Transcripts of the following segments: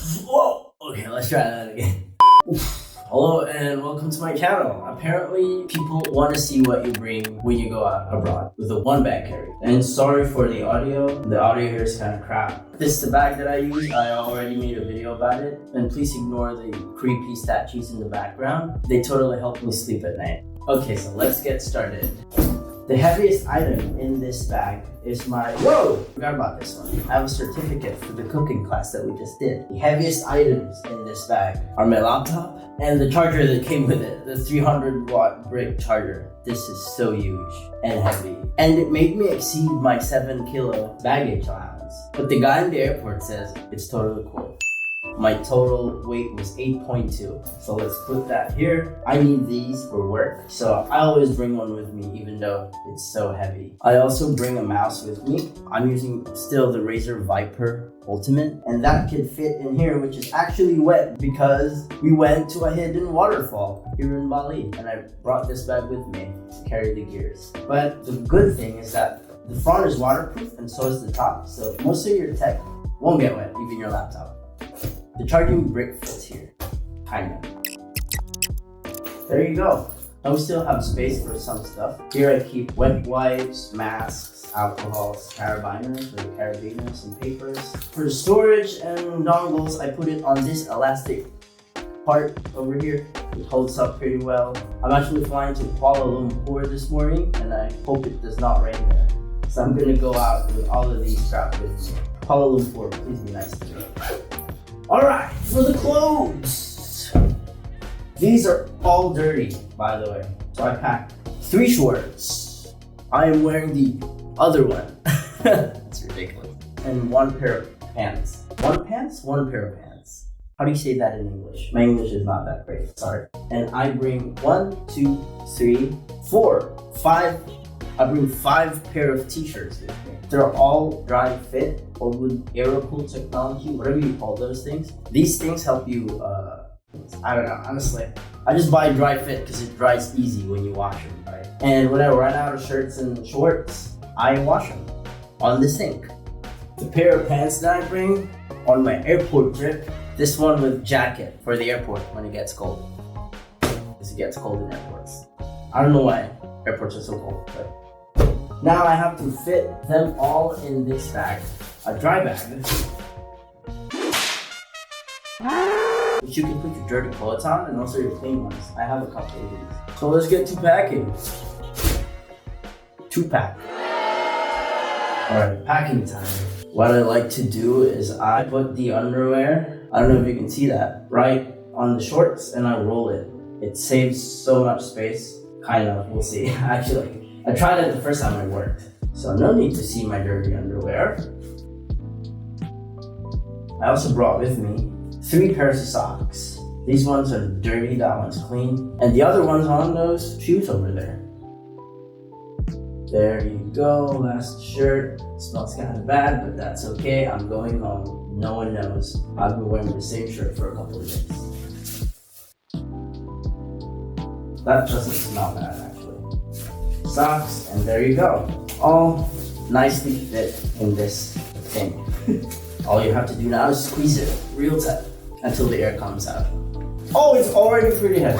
Whoa! Okay, let's try that again. Hello and welcome to my channel. Apparently, people want to see what you bring when you go out abroad with a one bag carry. And sorry for the audio. The audio here is kind of crap. This is the bag that I use. I already made a video about it. And please ignore the creepy statues in the background. They totally help me sleep at night. Okay, so let's get started. The heaviest item in this bag is my... Whoa! Forgot about this one. I have a certificate for the cooking class that we just did. The heaviest items in this bag are my laptop and the charger that came with it. The 300 watt brick charger. This is so huge and heavy. And it made me exceed my 7 kilo baggage allowance. But the guy in the airport says it's totally cool. My total weight was 8.2. So let's put that here. I need these for work, so I always bring one with me even though it's so heavy. I also bring a mouse with me. I'm using still the Razer Viper Ultimate, and that could fit in here, which is actually wet because we went to a hidden waterfall here in Bali, and I brought this bag with me to carry the gears. But the good thing is that the front is waterproof and so is the top, so most of your tech won't get wet, even your laptop. The charging brick fits here, kind of. There you go. I will still have space for some stuff. Here I keep wet wipes, masks, alcohols, carabiners or carabiners and papers. For the storage and dongles, I put it on this elastic part over here. It holds up pretty well. I'm actually flying to Kuala Lumpur this morning and I hope it does not rain there. So I'm gonna go out with all of these strapped with me. Kuala Lumpur, please be nice to me. Alright, for the clothes. These are all dirty, by the way. So I packed 3 shorts. I am wearing the other one. It's ridiculous. And 1 pair of pants. 1 pants? 1 pair of pants. How do you say that in English? My English is not that great, sorry. And I bring 1, 2, 3, 4, 5. I bring 5 pair of t-shirts with me. They're all dry fit or with AeroCool technology, whatever you call those things. These things help you, I don't know, honestly. I just buy dry fit because it dries easy when you wash them, right? And when I run out of shirts and shorts, I wash them on the sink. The pair of pants that I bring on my airport trip, this one with jacket for the airport when it gets cold. Because it gets cold in airports. I don't know why airports are so cold, but now I have to fit them all in this bag, a dry bag, which you can put your dirty clothes on and also your clean ones. I have a couple of these. So let's get to packing. 2 pack. Alright, packing time. What I like to do is I put the underwear, I don't know if you can see that, right on the shorts and I roll it. It saves so much space. Kind of, we'll see. Actually, I tried it the first time it worked. So no need to see my dirty underwear. I also brought with me 3 pairs of socks. These ones are dirty, that one's clean. And the other one's on those shoes over there. There you go, last shirt. Smells kind of bad, but that's okay. I'm going home. No one knows. I've been wearing the same shirt for a couple of days. That doesn't smell bad, actually. Socks, and there you go. All nicely fit in this thing. All you have to do now is squeeze it real tight until the air comes out. Oh, it's already pretty heavy.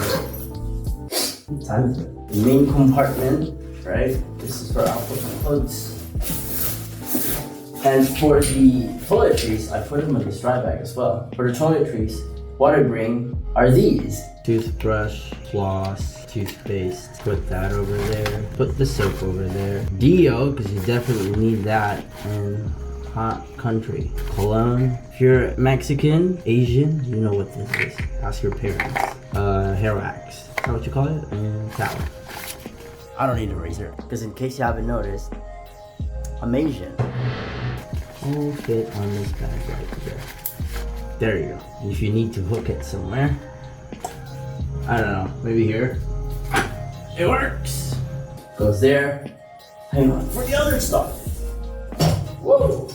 What time is it? The main compartment, right? This is where I'll put my clothes. And for the toiletries, I put them in this dry bag as well. For the toiletries, what I bring are these. Toothbrush, floss, toothpaste. Put that over there. Put the soap over there. Deo, because you definitely need that. And hot country. Cologne. If you're Mexican, Asian, you know what this is. Ask your parents. Hair wax. Is that what you call it? And towel. I don't need a razor, because in case you haven't noticed, I'm Asian. All fit on this bag right there. There you go. If you need to hook it somewhere, I don't know, maybe here. It works. Goes there. Hang on for the other stuff. Whoa.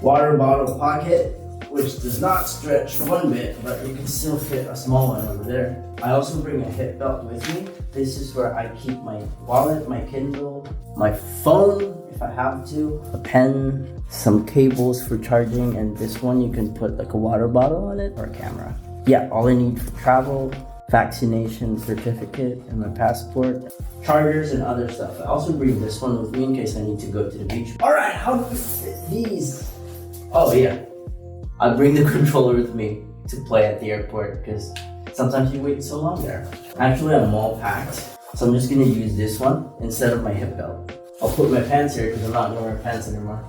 Water bottle pocket, which does not stretch one bit, but you can still fit a small one over there. I also bring a hip belt with me. This is where I keep my wallet, my Kindle, my phone, if I have to. A pen, some cables for charging, and this one you can put like a water bottle on it or a camera. Yeah, all I need for travel, vaccination certificate, and my passport, chargers, and other stuff. I also bring this one with me in case I need to go to the beach. All right, how do we fit these? Oh yeah, I bring the controller with me to play at the airport because sometimes you wait so long there. Actually, I'm all packed, so I'm just gonna use this one instead of my hip belt. I'll put my pants here because I'm not gonna wear pants anymore.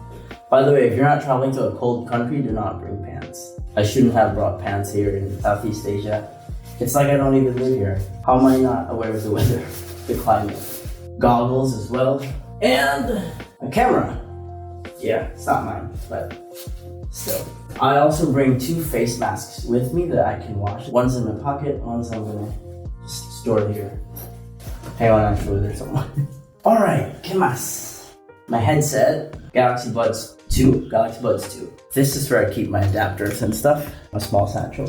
By the way, if you're not traveling to a cold country, do not bring pants. I shouldn't have brought pants here in Southeast Asia. It's like I don't even live here. How am I not aware of the weather, the climate? Goggles as well, and a camera. Yeah, it's not mine, but still. I also bring 2 face masks with me that I can wash. One's in my pocket, one's I'm gonna just store here. Hang on, actually, there's someone. All right, ¿qué más? My headset, Galaxy Buds 2. This is where I keep my adapters and stuff. A small satchel,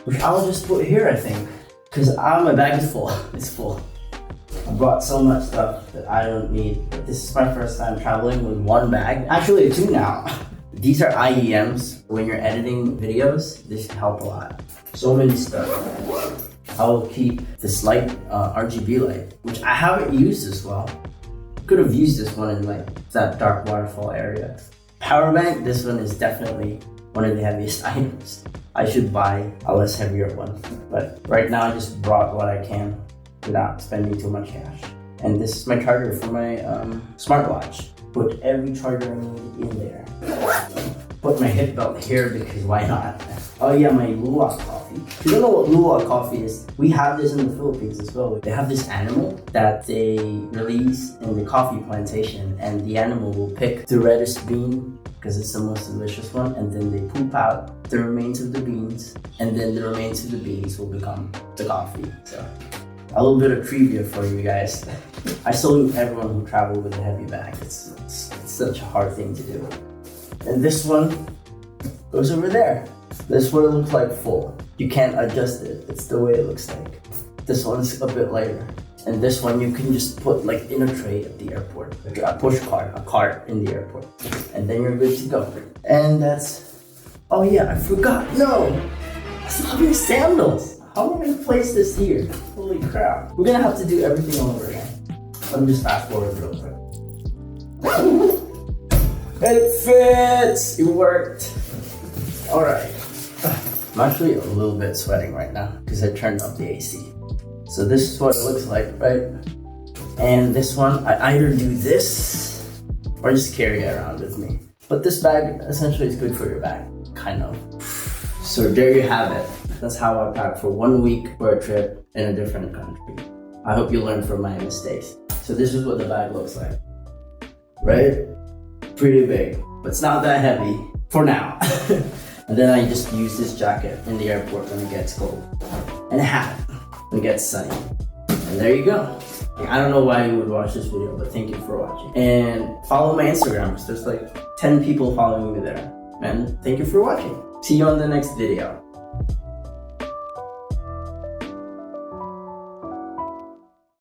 which I'll just put here, I think, because my bag is full. It's full. I brought so much stuff that I don't need. This is my first time traveling with 1 bag. Actually, 2 now. These are IEMs. When you're editing videos, this can help a lot. So many stuff. I will keep this light, RGB light, which I haven't used as well. Could have used this one in like that dark waterfall area. Power bank, this one is definitely one of the heaviest items. I should buy a less heavier one, but right now I just brought what I can without spending too much cash. And this is my charger for my smartwatch. Put every charger I need in there. Put my hip belt here because why not? Oh yeah, my luwak coffee. If you don't know what luwak coffee is, we have this in the Philippines as well. They have this animal that they release in the coffee plantation, and the animal will pick the reddest bean because it's the most delicious one, and then they poop out the remains of the beans, and then the remains of the beans will become the coffee. So a little bit of trivia for you guys. I salute everyone who traveled with a heavy bag. It's such a hard thing to do. And this one goes over there. This is what it looks like full. You can't adjust it. It's the way it looks like. This one's a bit lighter. And this one you can just put like in a tray at the airport. Like a push cart, a cart in the airport. And then you're good to go. And that's, oh yeah, I forgot. No, it's not my sandals. How am I gonna place this here? Holy crap. We're gonna have to do everything all over again. Let me just fast forward real quick. It fits! It worked. All right. I'm actually a little bit sweating right now because I turned up the AC. So this is what it looks like, right? And this one, I either do this or just carry it around with me. But this bag essentially is good for your bag, kind of. So there you have it. That's how I pack for 1 week for a trip in a different country. I hope you learn from my mistakes. So this is what the bag looks like, right? Pretty big, but it's not that heavy for now. And then I just use this jacket in the airport when it gets cold, and a hat when it gets sunny. And there you go. I don't know why you would watch this video, but thank you for watching. And follow my Instagram, because there's like 10 people following me there. And thank you for watching. See you on the next video.